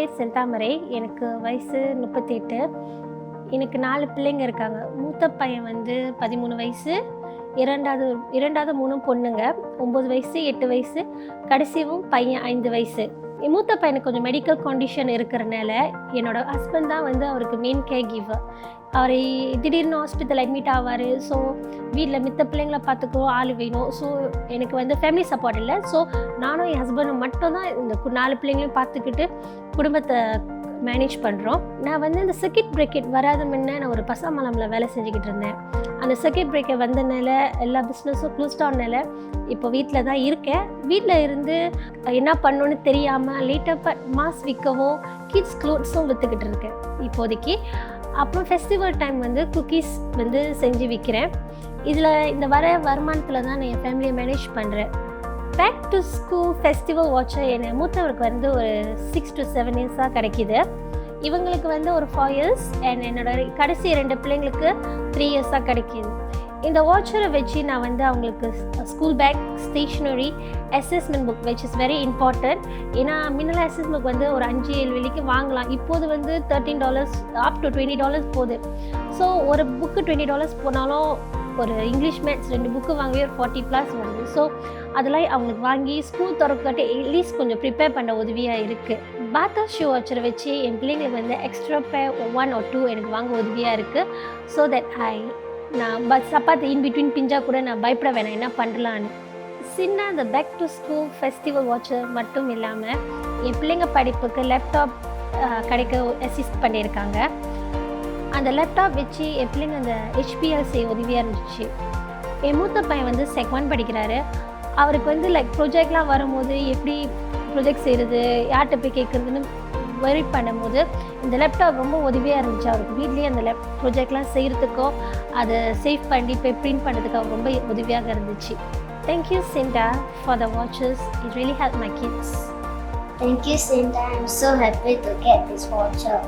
பேர் செந்தாமரை. எனக்கு வயசு 38. எனக்கு 4 பிள்ளைங்க இருக்காங்க. மூத்த பையன் வந்து 13 வயசு, இரண்டாவது 3 பொண்ணுங்க. 9 வயசு, 8 வயசு, கடைசியும் பையன் 5 வயசு. என் மூத்த பையனுக்கு கொஞ்சம் மெடிக்கல் கண்டிஷன் இருக்கிறனால என்னோடய ஹஸ்பண்ட் தான் வந்து அவருக்கு மெயின் கேர் கிவர். அவர் திடீர்னு ஹாஸ்பிட்டல் அட்மிட் ஆவார். ஸோ வீட்டில் மித்த பிள்ளைங்களை பார்த்துக்கோ ஆள் வேணும். ஸோ எனக்கு வந்து ஃபேமிலி சப்போர்ட் இல்லை. ஸோ நானும் என் ஹஸ்பண்டும் மட்டும்தான் இந்த 4 பிள்ளைங்களையும் பார்த்துக்கிட்டு குடும்பத்தை மேனேஜ் பண்ணுறோம். நான் வந்து இந்த சர்க்கிட் பிரேக்கெட் வராத முன்னே நான் ஒரு பசாமலமில் வேலை செஞ்சுக்கிட்டு இருந்தேன். அந்த சர்க்கிட் பிரேக்கெட் வந்தனால எல்லா பிஸ்னஸும் க்ளோஸ்ட் ஆனனால இப்போ வீட்டில் தான் இருக்கேன். வீட்டில் இருந்து என்ன பண்ணணுன்னு தெரியாமல் லேட்டாக மாஸ்க் விற்கவும் கிட்ஸ் க்ளோத்ஸும் விற்றுக்கிட்டு இருக்கேன் இப்போதைக்கு. அப்புறம் ஃபெஸ்டிவல் டைம் வந்து குக்கீஸ் வந்து செஞ்சு விற்கிறேன். இதில் இந்த வருமானத்தில் தான் நான் என் ஃபேமிலியை மேனேஜ் பண்ணுறேன். Back to school festival voucher என் மூத்தவருக்கு வந்து ஒரு 6 to 7 இயர்ஸாக கிடைக்கிது. இவங்களுக்கு வந்து ஒரு 4 இயர்ஸ் அண்ட் என்னோடய கடைசி 2 பிள்ளைங்களுக்கு 3 இயர்ஸாக கிடைக்கிது. இந்த வாட்சரை வச்சு நான் வந்து அவங்களுக்கு school bag, stationery, assessment book which is very important. ஏன்னா முன்னெல்லாம் அசஸ்மெண்ட் புக் வந்து ஒரு 5-7 வெள்ளிக்கு வாங்கலாம். இப்போது வந்து $13 up to $20 போகுது. ஸோ ஒரு புக்கு $20 போனாலும் ஒரு இங்கிலீஷ் மேத்ஸ் 2 புக்கு வாங்கவே ஒரு 40+ வருது. ஸோ அதெல்லாம் அவங்களுக்கு வாங்கி ஸ்கூல் திறக்கட்டி அட்லீஸ்ட் கொஞ்சம் ப்ரிப்பேர் பண்ண உதவியாக இருக்குது. பாத்தா ஷூ வாட்சரை வச்சு என் பிள்ளைங்களுக்கு வந்து எக்ஸ்ட்ரா பேர் 1 or 2 எனக்கு வாங்க உதவியாக இருக்குது. ஸோ தட் நான் சப்பாத்தி இன்பிட்வீன் பிஞ்சா கூட நான் பயப்பட வேணாம் என்ன பண்ணலான்னு. சின்ன இந்த பேக் டு ஸ்கூல் ஃபெஸ்டிவல் வாட்சர் மட்டும் இல்லாமல் என் பிள்ளைங்க படிப்புக்கு லேப்டாப் கிடைக்க அசிஸ்ட் பண்ணியிருக்காங்க. அந்த லேப்டாப் வச்சு என் பிள்ளைங்க அந்த HPLC உதவியாக இருந்துச்சு. என் மூத்த பையன் வந்து Sec 1 படிக்கிறாரு. அவருக்கு வந்து ப்ரொஜெக்ட்லாம் வரும்போது எப்படி ப்ரொஜெக்ட் செய்கிறது, யார்கிட்ட போய் கேட்குறதுன்னு வெரி பண்ணும்போது இந்த லேப்டாப் ரொம்ப உதவியாக இருந்துச்சு. அவருக்கு வீட்லேயே அந்த ப்ரொஜெக்ட்லாம் செய்கிறதுக்கோ அதை சேவ் பண்ணி போய் பிரிண்ட் பண்ணுறதுக்கு அவர் ரொம்ப உதவியாக இருந்துச்சு. Thank you SINDA for the watches. It really helped my kids. Thank you, SINDA. I'm so happy to get this watcher.